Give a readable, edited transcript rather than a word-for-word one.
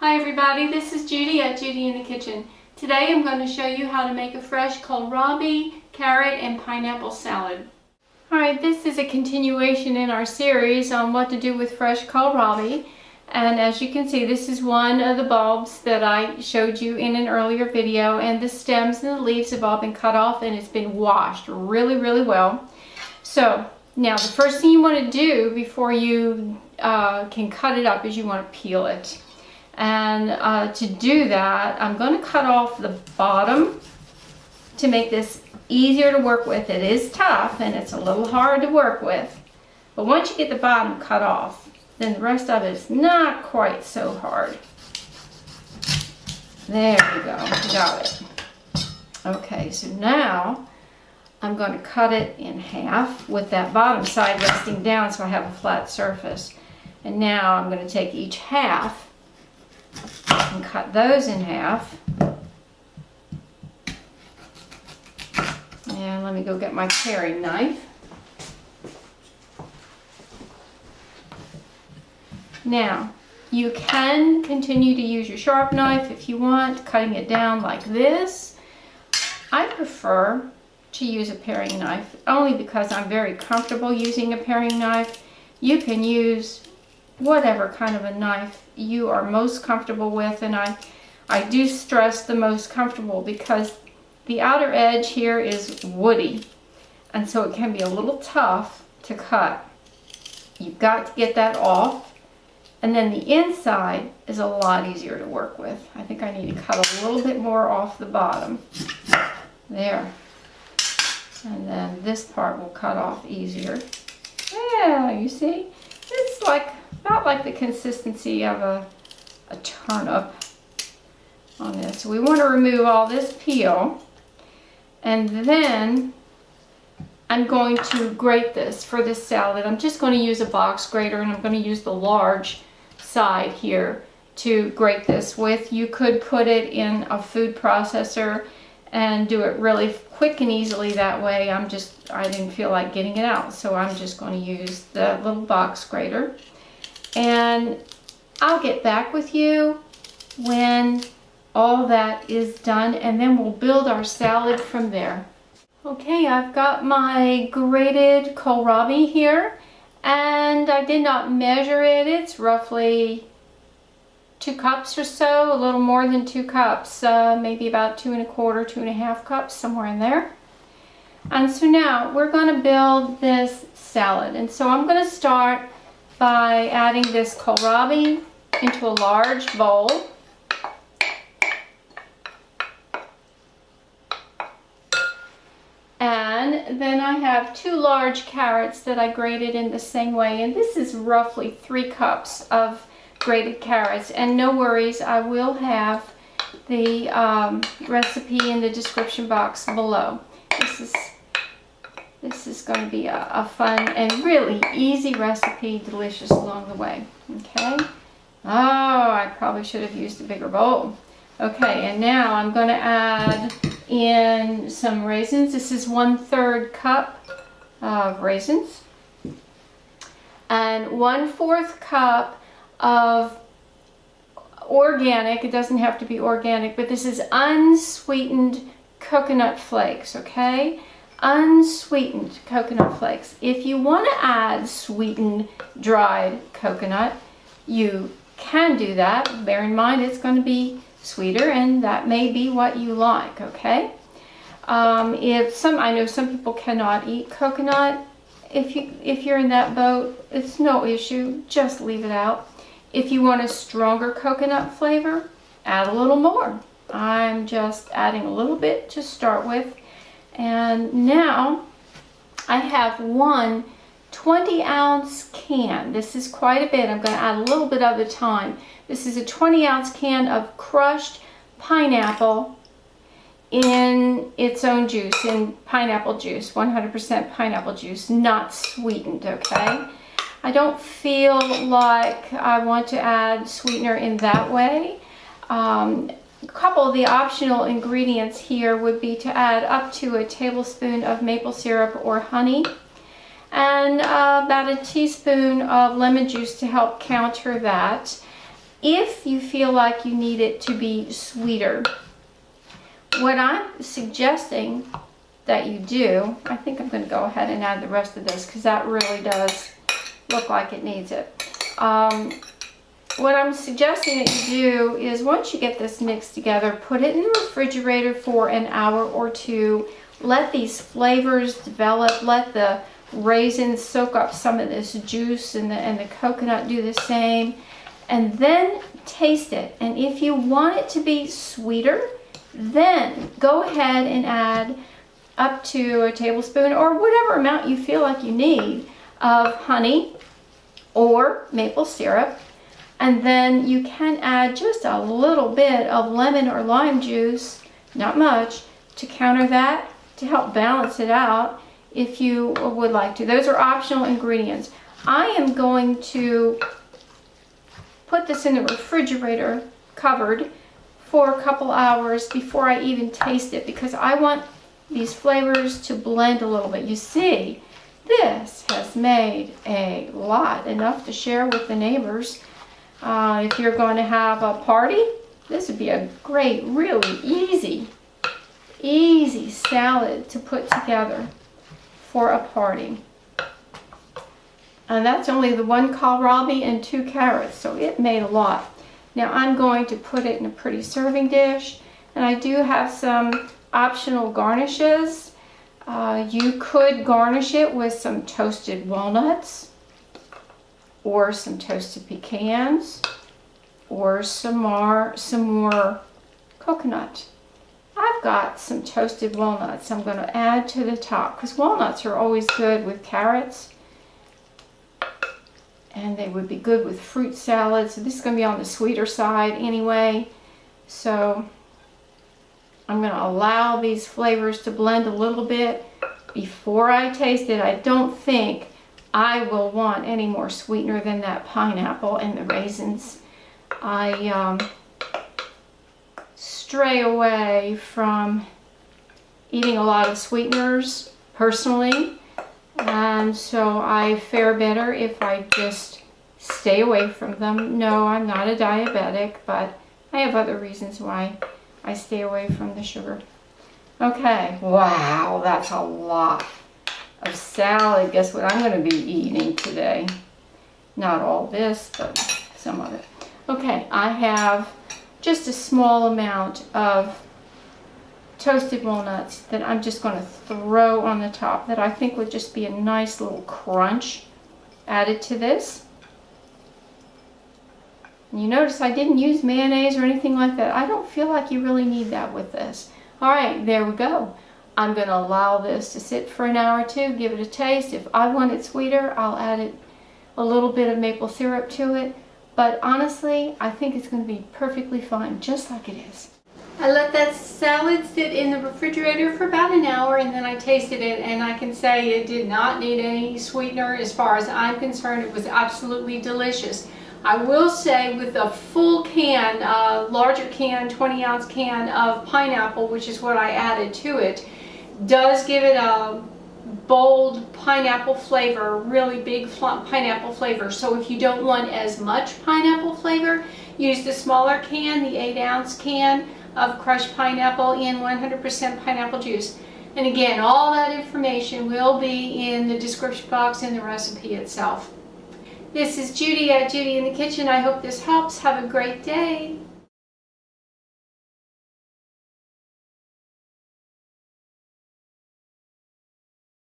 Hi everybody, this is Judy at Judy in the Kitchen. Today I'm going to show you how to make a fresh kohlrabi, carrot, and pineapple salad. Alright, this is a continuation in our series on what to do with fresh kohlrabi. And as you can see, this is one of the bulbs that I showed you in an earlier video, and the stems and the leaves have all been cut off and it's been washed really well. So now the first thing you want to do before you can cut it up is you want to peel it. And to do that, I'm going to cut off the bottom to make this easier to work with. It is tough and it's a little hard to work with, but once you get the bottom cut off, then the rest of it is not quite so hard. There we go, got it. Okay, so now I'm going to cut it in half with that bottom side resting down so I have a flat surface. And now I'm going to take each half and cut those in half. And let me go get my paring knife. Now, you can continue to use your sharp knife if you want, cutting it down like this. I prefer to use a paring knife only because I'm very comfortable using a paring knife. You can use whatever kind of a knife you are most comfortable with, and I do stress the most comfortable because the outer edge here is woody, and so it can be a little tough to cut. You've got to get that off, and then the inside is a lot easier to work with. I think I need to cut a little bit more off the bottom. There. And then this part will cut off easier. Yeah, you see? It's like about like the consistency of a turnip on this. So we want to remove all this peel, and then I'm going to grate this for this salad. I'm just going to use a box grater, and I'm going to use the large side here to grate this with. You could put it in a food processor and do it really quick and easily that way. I didn't feel like getting it out, so I'm just going to use the little box grater. And I'll get back with you when all that is done, and then we'll build our salad from there. Okay, I've got my grated kohlrabi here, and I did not measure it. It's roughly 2 cups or so, a little more than 2 cups, maybe about 2 1/4, 2 1/2 cups, somewhere in there. And so now we're going to build this salad. And so I'm going to start by adding this kohlrabi into a large bowl. And then I have 2 large carrots that I grated in the same way. And this is roughly 3 cups of grated carrots. And no worries, I will have the recipe in the description box below. This is going to be a fun and really easy recipe, delicious along the way. Okay. Oh, I probably should have used a bigger bowl. Okay, and now I'm going to add in some raisins. This is 1/3 cup of raisins. And 1/4 cup of organic, it doesn't have to be organic, but this is unsweetened coconut flakes, okay? Unsweetened coconut flakes. If you want to add sweetened dried coconut, you can do that. Bear in mind it's going to be sweeter, and that may be what you like, okay? I know some people cannot eat coconut. If you're in that boat, it's no issue. Just leave it out. If you want a stronger coconut flavor, add a little more. I'm just adding a little bit to start with. And now I have one 20-ounce can. This is quite a bit. I'm going to add a little bit of the time. This is a 20-ounce can of crushed pineapple in its own juice, in pineapple juice, 100% pineapple juice, not sweetened, okay? I don't feel like I want to add sweetener in that way. A couple of the optional ingredients here would be to add up to a tablespoon of maple syrup or honey, and about a teaspoon of lemon juice to help counter that. if you feel like you need it to be sweeter. What I'm suggesting that you do, I think I'm going to go ahead and add the rest of this because that really does look like it needs it. What I'm suggesting that you do is once you get this mixed together, put it in the refrigerator for an hour or two. Let these flavors develop. Let the raisins soak up some of this juice, and the coconut do the same. And then taste it. And if you want it to be sweeter, then go ahead and add up to a tablespoon or whatever amount you feel like you need of honey or maple syrup. And then you can add just a little bit of lemon or lime juice, not much, to counter that, to help balance it out if you would like to. Those are optional ingredients. I am going to put this in the refrigerator covered for a couple hours before I even taste it, because I want these flavors to blend a little bit. You see, this has made a lot, enough to share with the neighbors. If you're going to have a party, this would be a great, really easy salad to put together for a party. And that's only the 1 kohlrabi and 2 carrots, so it made a lot. Now I'm going to put it in a pretty serving dish, and I do have some optional garnishes. You could garnish it with some toasted walnuts, or some toasted pecans, or some more coconut. I've got some toasted walnuts I'm going to add to the top, because walnuts are always good with carrots, and they would be good with fruit salad. So this is going to be on the sweeter side anyway. So I'm going to allow these flavors to blend a little bit before I taste it. I don't think I will want any more sweetener than that pineapple and the raisins. I stray away from eating a lot of sweeteners personally, and so I fare better if I just stay away from them. No, I'm not a diabetic, but I have other reasons why I stay away from the sugar. Okay, wow, that's a lot of salad. Guess what I'm going to be eating today? Not all this, but some of it. Okay, I have just a small amount of toasted walnuts that I'm just going to throw on the top, that I think would just be a nice little crunch added to this. And you notice I didn't use mayonnaise or anything like that. I don't feel like you really need that with this. All right, there we go. I'm going to allow this to sit for an hour or two, give it a taste. If I want it sweeter, I'll add a little bit of maple syrup to it. But honestly, I think it's going to be perfectly fine, just like it is. I let that salad sit in the refrigerator for about an hour, and then I tasted it, and I can say it did not need any sweetener. As far as I'm concerned, it was absolutely delicious. I will say, with a full can, larger can, 20-ounce can of pineapple, which is what I added to it, does give it a bold pineapple flavor, really big pineapple flavor. So if you don't want as much pineapple flavor, use the smaller can, the 8-ounce can of crushed pineapple in 100% pineapple juice. And again, all that information will be in the description box and the recipe itself. This is Judi at Judi in the Kitchen. I hope this helps. Have a great day.